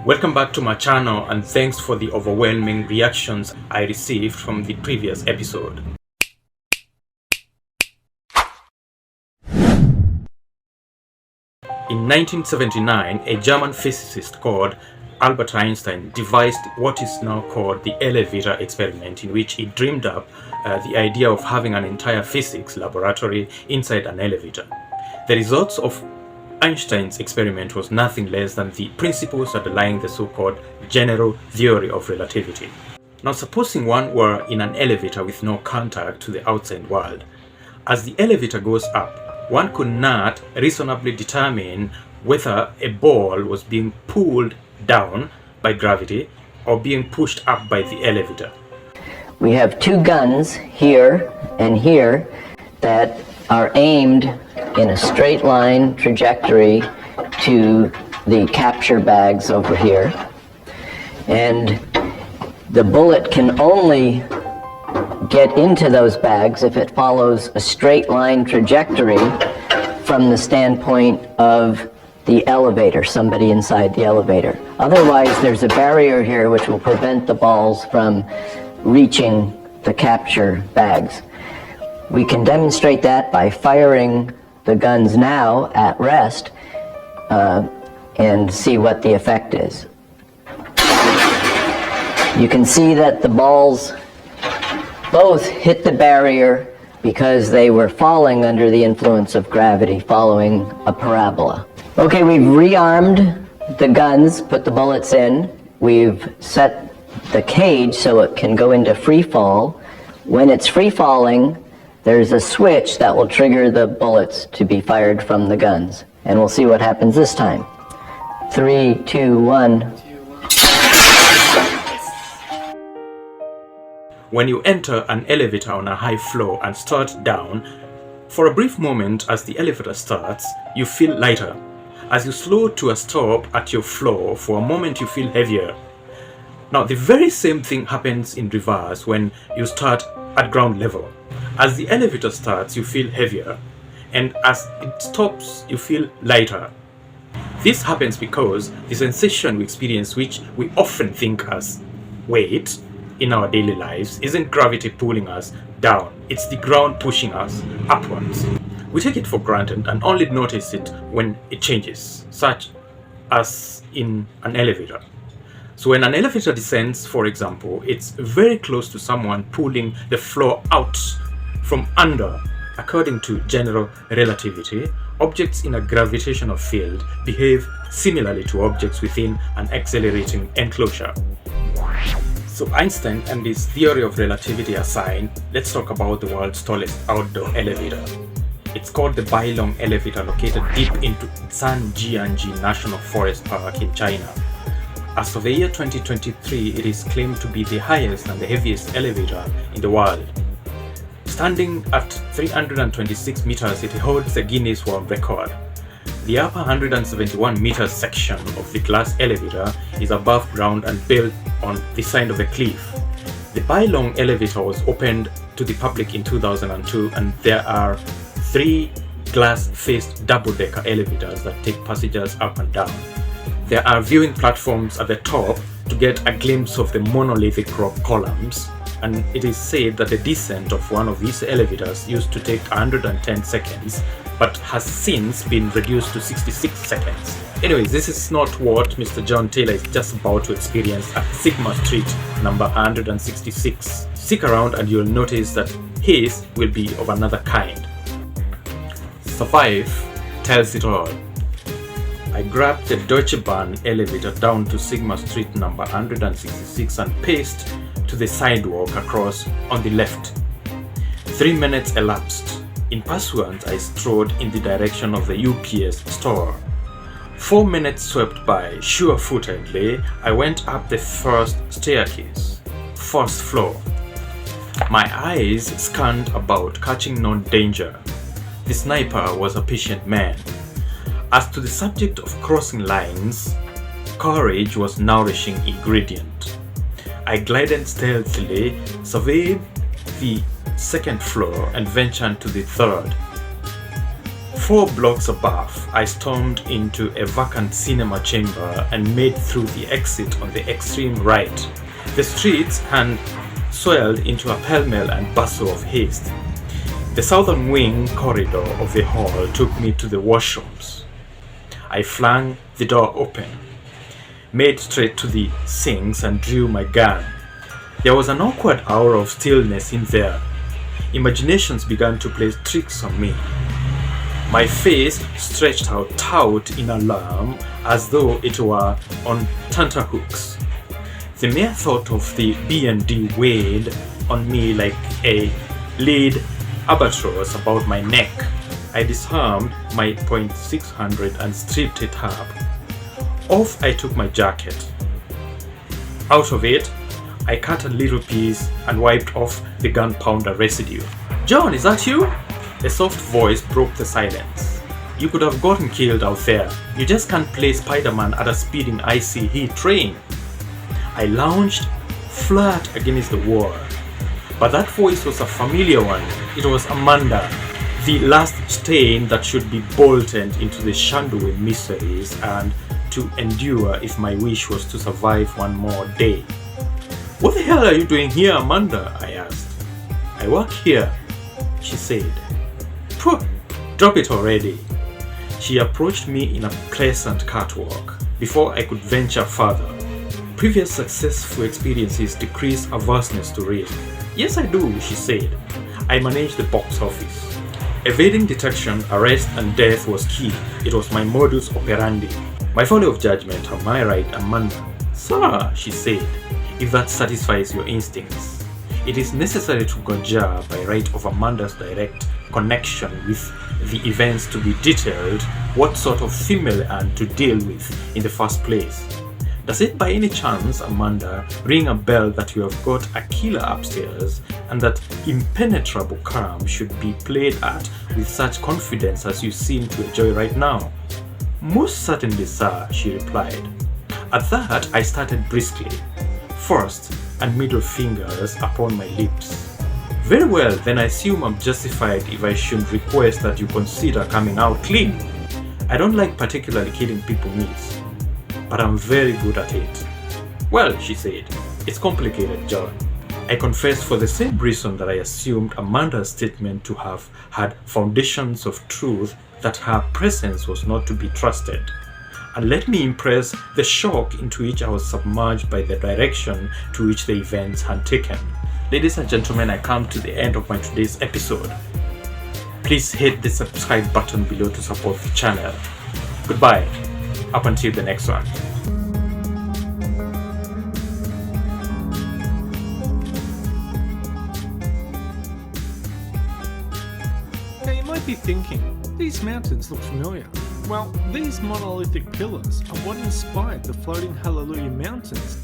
Welcome back to my channel, and thanks for the overwhelming reactions I received from the previous episode. In 1979, a German physicist called Albert Einstein devised what is now called the elevator experiment, in which he dreamed up the idea of having an entire physics laboratory inside an elevator. The results of Einstein's experiment was nothing less than the principles underlying the so-called general theory of relativity. Now, supposing one were in an elevator with no contact to the outside world. As the elevator goes up, one could not reasonably determine whether a ball was being pulled down by gravity or being pushed up by the elevator. We have two guns here and here that are aimed in a straight line trajectory to the capture bags over here. And the bullet can only get into those bags if it follows a straight line trajectory from the standpoint of the elevator, somebody inside the elevator. Otherwise, there's a barrier here which will prevent the balls from reaching the capture bags. We can demonstrate that by firing the guns now at rest and see what the effect is. You can see that the balls both hit the barrier because they were falling under the influence of gravity, following a parabola. Okay, we've rearmed the guns, put the bullets in. We've set the cage so it can go into free fall. When it's free falling, there's a switch that will trigger the bullets to be fired from the guns. And we'll see what happens this time. 3, 2, 1. When you enter an elevator on a high floor and start down, for a brief moment as the elevator starts, you feel lighter. As you slow to a stop at your floor, for a moment you feel heavier. Now, the very same thing happens in reverse when you start at ground level. As the elevator starts, you feel heavier, and as it stops, you feel lighter. This happens because the sensation we experience, which we often think as weight in our daily lives, isn't gravity pulling us down, it's the ground pushing us upwards. We take it for granted and only notice it when it changes, such as in an elevator. So when an elevator descends, for example, it's very close to someone pulling the floor out from under. According to general relativity, objects in a gravitational field behave similarly to objects within an accelerating enclosure. So Einstein and his theory of relativity aside, let's talk about the world's tallest outdoor elevator. It's called the Bailong elevator, located deep into Zhangjiajie National Forest Park in China. As of the year 2023, it is claimed to be the highest and the heaviest elevator in the world. Standing at 326 meters, it holds the Guinness World Record. The upper 171 meter section of the glass elevator is above ground and built on the side of a cliff. The Bailong elevator was opened to the public in 2002, and there are 3 glass-faced double-decker elevators that take passengers up and down. There are viewing platforms at the top to get a glimpse of the monolithic rock columns, and it is said that the descent of one of these elevators used to take 110 seconds, but has since been reduced to 66 seconds. Anyways, this is not what Mr. John Taylor is just about to experience at Sigma Street, number 166. Stick around and you'll notice that his will be of another kind. Survive tells it all. I grabbed the Deutsche Bahn elevator down to Sigma Street number 166 and paced to the sidewalk across on the left. 3 minutes elapsed. In pursuance, I strode in the direction of the UPS store. 4 minutes swept by. Sure-footedly, I went up the first staircase, first floor. My eyes scanned about, catching no danger. The sniper was a patient man. As to the subject of crossing lines, courage was nourishing ingredient. I glided stealthily, surveyed the second floor and ventured to the third. 4 blocks above, I stormed into a vacant cinema chamber and made through the exit on the extreme right. The streets had swelled into a pell-mell and bustle of haste. The southern wing corridor of the hall took me to the washrooms. I flung the door open, made straight to the sinks and drew my gun. There was an awkward hour of stillness in there. Imaginations began to play tricks on me. My face stretched out taut in alarm as though it were on tenterhooks. The mere thought of the B&D weighed on me like a lead albatross about my neck. I disarmed my .600 and stripped it up. Off I took my jacket. Out of it, I cut a little piece and wiped off the gunpowder residue. "John, is that you?" A soft voice broke the silence. "You could have gotten killed out there. You just can't play Spider-Man at a speeding icy heat train." I lounged flat against the wall. But that voice was a familiar one. It was Amanda, the last stain that should be bolted into the Shandui miseries and to endure if my wish was to survive one more day. "What the hell are you doing here, Amanda?" I asked. "I work here," she said. "Phew, drop it already." She approached me in a pleasant catwalk before I could venture further. Previous successful experiences decrease averseness to risk. "Yes, I do," she said. "I manage the box office." Evading detection, arrest, and death was key. It was my modus operandi. My folly of judgment, am I right, Amanda? "Sir," she said, "if that satisfies your instincts." It is necessary to conjure by right of Amanda's direct connection with the events to be detailed what sort of female and to deal with in the first place. Does it by any chance, Amanda, ring a bell that you have got a killer upstairs and that impenetrable calm should be played at with such confidence as you seem to enjoy right now? "Most certainly, sir," she replied. At that, I started briskly, first and middle fingers upon my lips. "Very well, then I assume I'm justified if I should request that you consider coming out clean. I don't like particularly killing people, miss, but I'm very good at it." "Well," she said, "it's complicated, John." I confessed for the same reason that I assumed Amanda's statement to have had foundations of truth that her presence was not to be trusted. And let me impress the shock into which I was submerged by the direction to which the events had taken. Ladies and gentlemen, I come to the end of my today's episode. Please hit the subscribe button below to support the channel. Goodbye. Up until the next one. Now you might be thinking, these mountains look familiar. Well, these monolithic pillars are what inspired the floating Hallelujah Mountains